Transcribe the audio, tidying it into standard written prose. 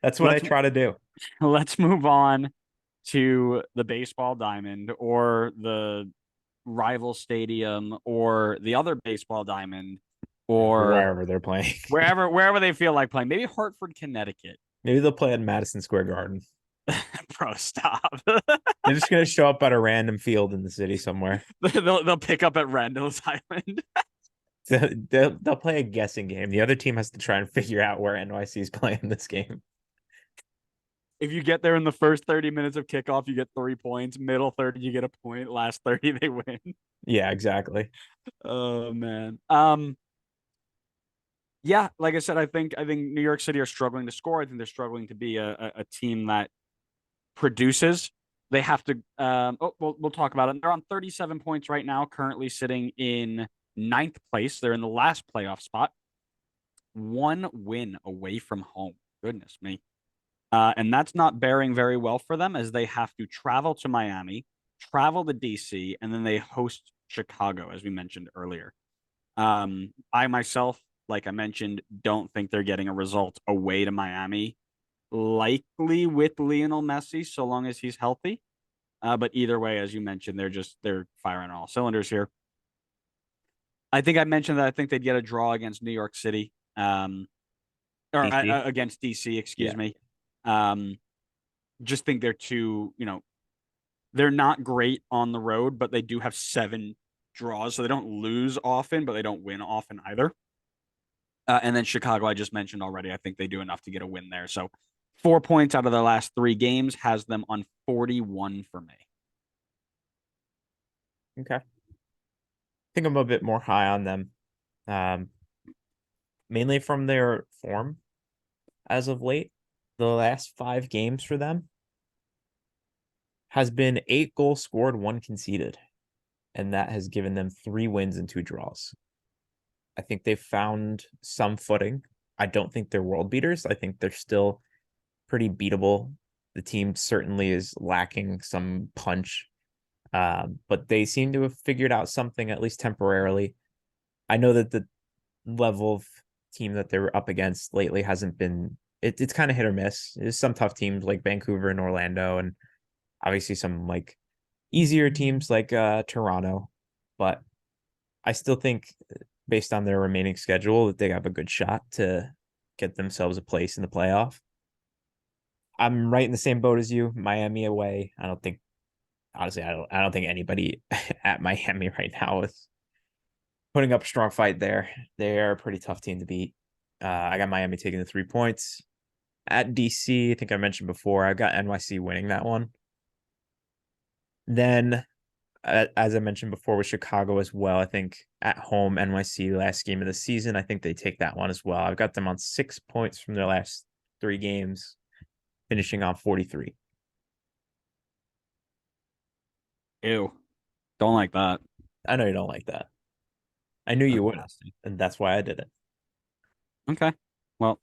That's what I let's try to do. let's move on to the baseball diamond or the rival stadium or the other baseball diamond or Wherever they're playing. wherever they feel like playing. Maybe Hartford, Connecticut. Maybe they'll play at Madison Square Garden. Bro, stop. They're just gonna show up at a random field in the city somewhere. They'll pick up at Randall's Island. They'll play a guessing game. The other team has to try and figure out where NYC is playing this game. If you get there in the first 30 minutes of kickoff, you get 3 points. Middle 30, you get a point. Last 30, they win. Yeah, exactly. Oh man. Yeah, like I said, I think New York City are struggling to score. I think they're struggling to be a team that produces. They have to we'll talk about it. They're on 37 points right now, currently sitting in ninth place. They're in the last playoff spot. One win away from home. Goodness me. And that's not bearing very well for them as they have to travel to Miami, travel to DC, and then they host Chicago, as we mentioned earlier. I myself, like I mentioned, don't think they're getting a result away to Miami, likely with Lionel Messi, so long as he's healthy. But either way, as you mentioned, they're firing on all cylinders here. I think I mentioned that I think they'd get a draw against New York City, or DC. against DC, excuse Yeah. me. Um, just think they're too, they're not great on the road, but they do have 7 draws, so they don't lose often, but they don't win often either. And then Chicago, I just mentioned already. I think they do enough to get a win there. So 4 points out of their last 3 games has them on 41 for me. Okay. I think I'm a bit more high on them. Um, Mainly from their form as of late. The last 5 games for them has been 8 goals scored, 1 conceded. And that has given them 3 wins and 2 draws. I think they've found some footing. I don't think they're world beaters. I think they're still pretty beatable. The team certainly is lacking some punch, but they seem to have figured out something at least temporarily. I know that the level of team that they're up against lately hasn't been. It's kind of hit or miss. There's some tough teams like Vancouver and Orlando, and obviously some like easier teams like Toronto. But I still think, based on their remaining schedule, that they have a good shot to get themselves a place in the playoff. I'm right in the same boat as you. Miami away. I don't think honestly, I don't think anybody at Miami right now is putting up a strong fight there. They are a pretty tough team to beat. I got Miami taking the 3 points. At DC, I think I mentioned before, I got NYC winning that one. Then, as I mentioned before, with Chicago as well, I think at home, NYC last game of the season, I think they take that one as well. I've got them on 6 points from their last 3 games, finishing on 43. Ew. Don't like that. I know you don't like that. I knew you That's would, nasty. and that's why I did it. Okay. Well,